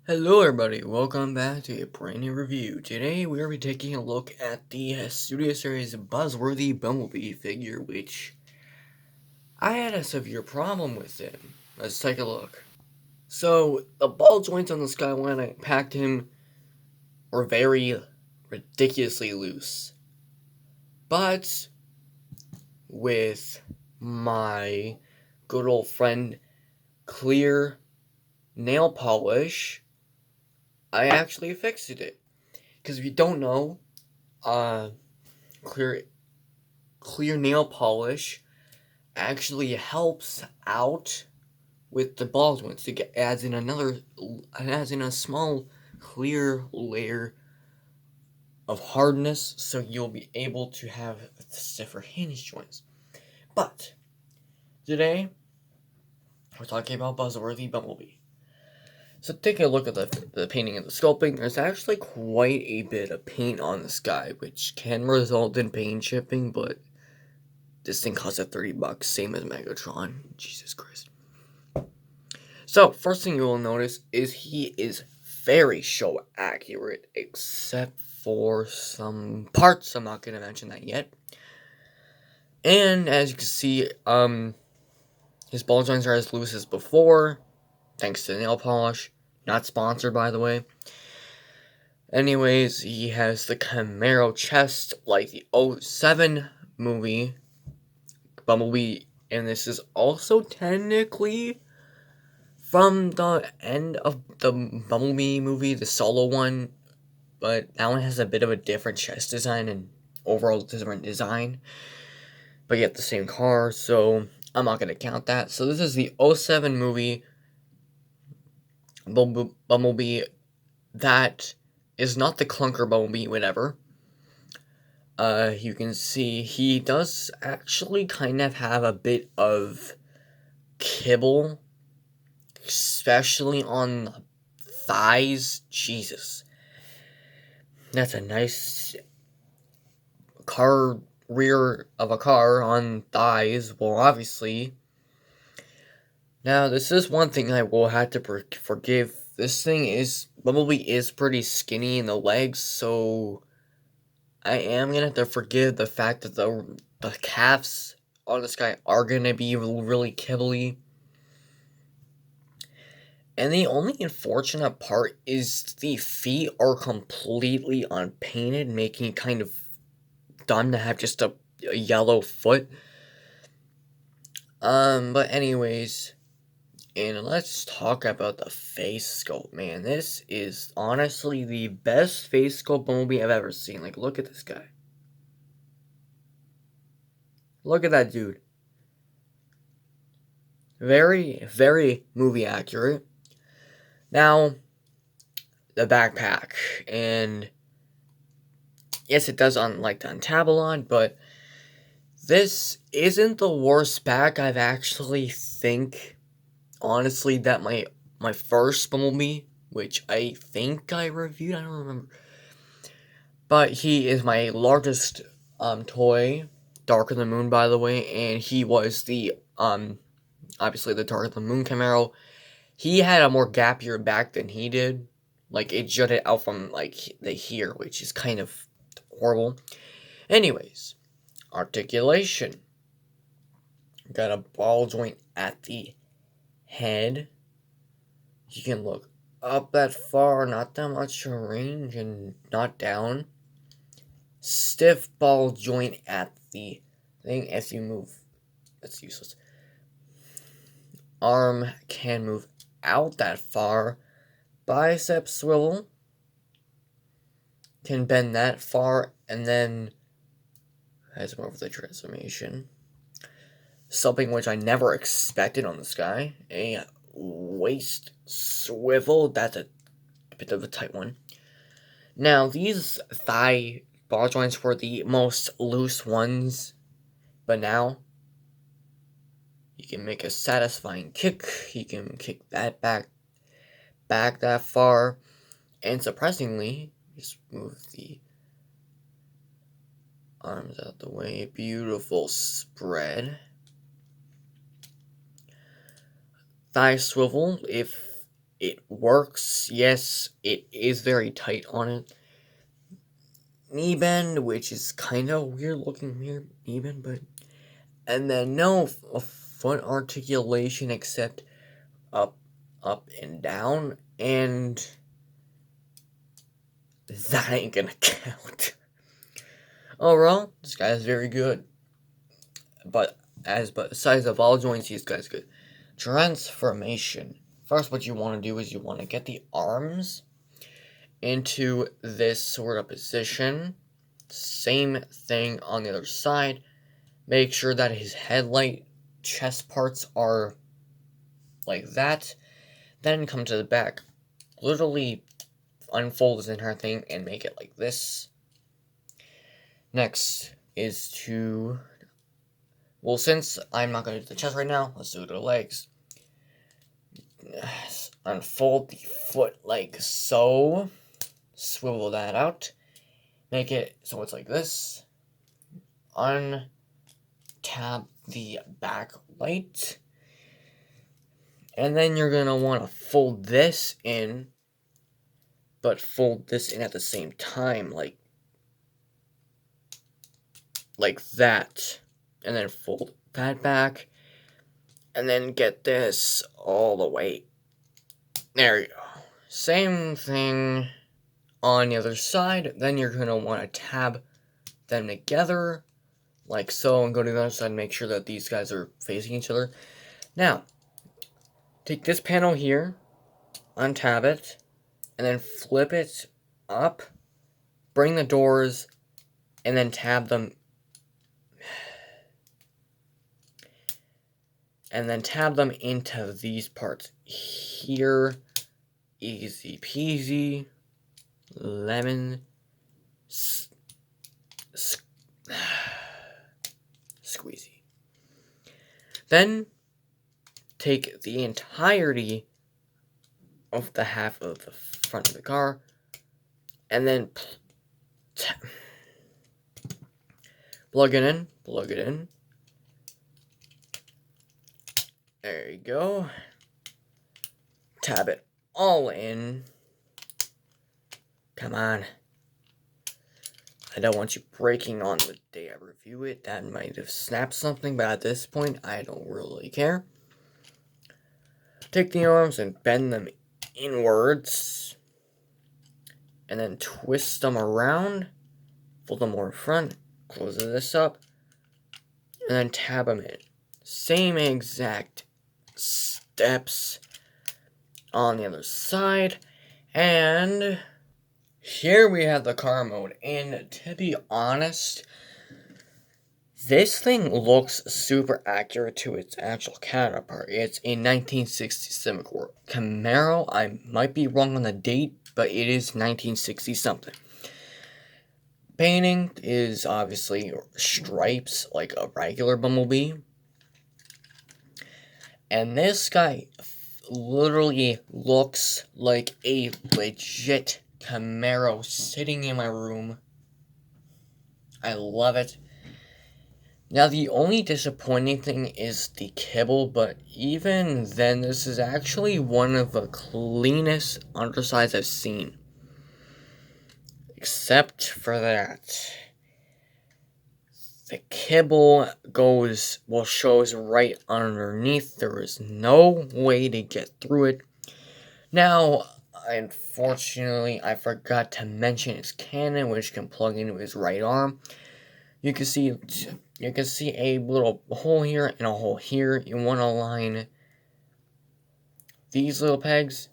Hello everybody, welcome back to a brand new review. Today we are taking a look at the Studio Series Buzzworthy Bumblebee figure, which I had a severe problem with it. Let's take a look. So, the ball joints on this guy when I packed him were very ridiculously loose. But, with my good old friend Clear Nail Polish, I actually fixed it. Because if you don't know, clear nail polish actually helps out with the ball joints. It adds in a small clear layer of hardness, so you'll be able to have stiffer hinge joints. But today we're talking about Buzzworthy Bumblebee. So take a look at the painting and the sculpting. There's actually quite a bit of paint on this guy, which can result in paint chipping, but this thing costs $30, same as Megatron. Jesus Christ. So, first thing you will notice is he is very show accurate, except for some parts. I'm not going to mention that yet. And as you can see, his ball joints are as loose as before, thanks to nail polish. Not sponsored, by the way. Anyways, he has the Camaro chest, like the 07 movie, Bumblebee, and this is also technically from the end of the Bumblebee movie, the solo one, but that one has a bit of a different chest design and overall different design, but yet the same car, so I'm not going to count that. So this is the 07 movie Bumblebee. That is not the clunker Bumblebee, whatever. You can see he does actually kind of have a bit of kibble, especially on the thighs. Jesus. That's a nice rear of a car on thighs. Well, obviously. Now, this is one thing I will have to forgive. Bumblebee is pretty skinny in the legs, so I am gonna have to forgive the fact that the calves on this guy are gonna be really kibbly. And the only unfortunate part is the feet are completely unpainted, making it kind of dumb to have just a yellow foot. But anyways, and let's talk about the face sculpt, man. This is honestly the best face sculpt Bumblebee I've ever seen. Like, look at this guy. Look at that dude. Very, very movie accurate. Now, the backpack, and yes, it does unlike the Untabalon, but this isn't the worst back I've actually honestly, that my first Bumblebee, which I think I reviewed, I don't remember, but he is my largest toy, Darker Than Moon, by the way, and he was the obviously the Darker Than Moon Camaro. He had a more gapier back than he did. Like, it jutted out from, like, the here, which is kind of horrible. Anyways, articulation. Got a ball joint at the head. You can look up that far, not that much range, and not down. Stiff ball joint at the thing as you move. That's useless. Arm can move out that far. Bicep swivel can bend that far, and then has more of the transformation. Something which I never expected on this guy. A waist swivel. That's a bit of a tight one. Now, these thigh ball joints were the most loose ones, but now you can make a satisfying kick. You can kick that back that far, and surprisingly, just move the arms out the way. Beautiful spread. Thigh swivel. If It works, yes, it is very tight on it. Knee bend, which is kind of weird looking knee bend, but... And then no foot articulation except up, and down, and that ain't gonna count. Overall, this guy is very good. But besides the ball joints, this guy's good. Transformation. First, what you want to do is you want to get the arms into this sort of position. Same thing on the other side. Make sure that his headlight chest parts are like that. Then come to the back. Literally unfold this entire thing and make it like this. Next is to... Well, since I'm not going to do the chest right now, let's do the legs. Unfold the foot like so. Swivel that out. Make it so it's like this. Untap the back light. And then you're going to want to fold this in. But fold this in at the same time. Like that. And then fold that back. And then get this all the way. There you go. Same thing on the other side. Then you're going to want to tab them together. Like so. And go to the other side and make sure that these guys are facing each other. Now, take this panel here. Untab it. And then flip it up. Bring the doors. And then tab them. And then tab them into these parts here. Easy peasy. Lemon. Squeezy. Then take the entirety of the half of the front of the car. And then plug it in. Plug it in. There you go. Tab it all in. Come on. I don't want you breaking on the day I review it. That might have snapped something, but at this point, I don't really care. Take the arms and bend them inwards. And then twist them around. Fold them more in front. Close this up. And then tab them in. Same exact steps on the other side. And here we have the car mode. And to be honest, this thing looks super accurate to its actual counterpart. It's a 1967 Camaro. I might be wrong on the date, but it is 1960 something. Painting is obviously stripes like a regular Bumblebee. And this guy literally looks like a legit Camaro sitting in my room. I love it. Now, the only disappointing thing is the kibble, but even then, this is actually one of the cleanest undersides I've seen. Except for that. The kibble shows right underneath. There is no way to get through it. Now, unfortunately, I forgot to mention its cannon, which can plug into his right arm. You can see a little hole here and a hole here. You want to align these little pegs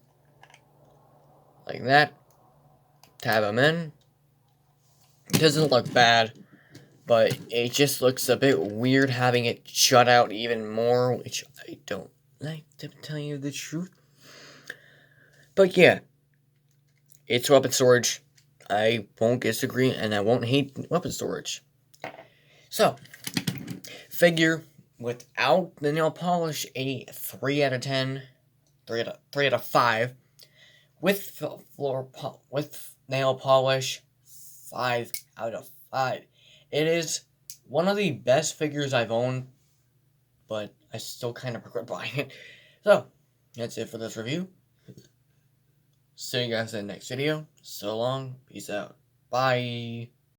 like that. Tab them in. It doesn't look bad, but it just looks a bit weird having it shut out even more, which I don't like, to tell you the truth. But yeah, it's weapon storage. I won't disagree, and I won't hate weapon storage. So, figure without the nail polish, a 3 out of 10, 3 out of 5. With with nail polish, 5 out of 5. It is one of the best figures I've owned, but I still kind of regret buying it. So, that's it for this review. See you guys in the next video. So long. Peace out. Bye.